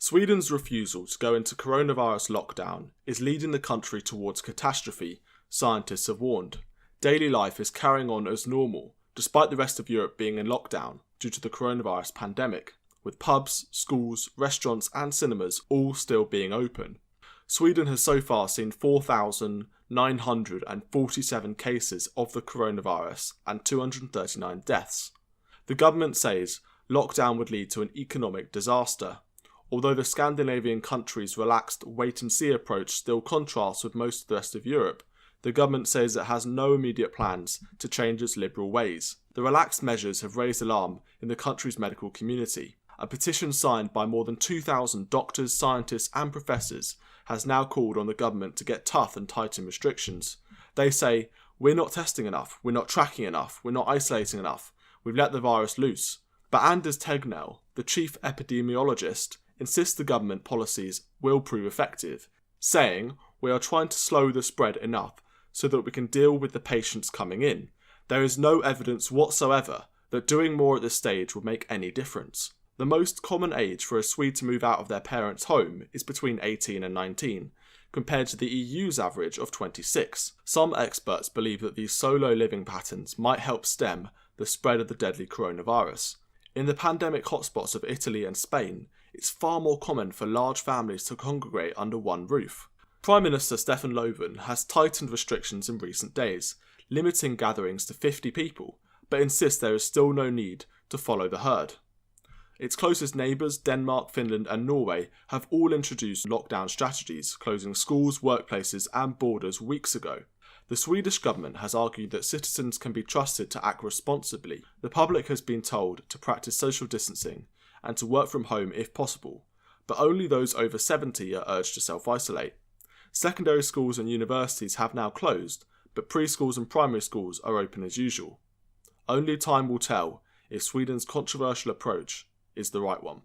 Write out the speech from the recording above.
Sweden's refusal to go into coronavirus lockdown is leading the country towards catastrophe, scientists have warned. Daily life is carrying on as normal, despite the rest of Europe being in lockdown due to the coronavirus pandemic, with pubs, schools, restaurants and cinemas all still being open. Sweden has so far seen 4,947 cases of the coronavirus and 239 deaths. The government says lockdown would lead to an economic disaster. Although the Scandinavian countries' relaxed wait-and-see approach still contrasts with most of the rest of Europe, the government says it has no immediate plans to change its liberal ways. The relaxed measures have raised alarm in the country's medical community. A petition signed by more than 2,000 doctors, scientists and professors has now called on the government to get tough and tighten restrictions. They say, "We're not testing enough, we're not tracking enough, we're not isolating enough, we've let the virus loose." But Anders Tegnell, the chief epidemiologist, insists the government policies will prove effective, saying, "We are trying to slow the spread enough so that we can deal with the patients coming in. There is no evidence whatsoever that doing more at this stage will make any difference." The most common age for a Swede to move out of their parents' home is between 18 and 19, compared to the EU's average of 26. Some experts believe that these solo living patterns might help stem the spread of the deadly coronavirus. In the pandemic hotspots of Italy and Spain, it's far more common for large families to congregate under one roof. Prime Minister Stefan Löfven has tightened restrictions in recent days, limiting gatherings to 50 people, but insists there is still no need to follow the herd. Its closest neighbours, Denmark, Finland and Norway, have all introduced lockdown strategies, closing schools, workplaces and borders weeks ago. The Swedish government has argued that citizens can be trusted to act responsibly. The public has been told to practice social distancing and to work from home if possible, but only those over 70 are urged to self-isolate. Secondary schools and universities have now closed, but preschools and primary schools are open as usual. Only time will tell if Sweden's controversial approach is the right one.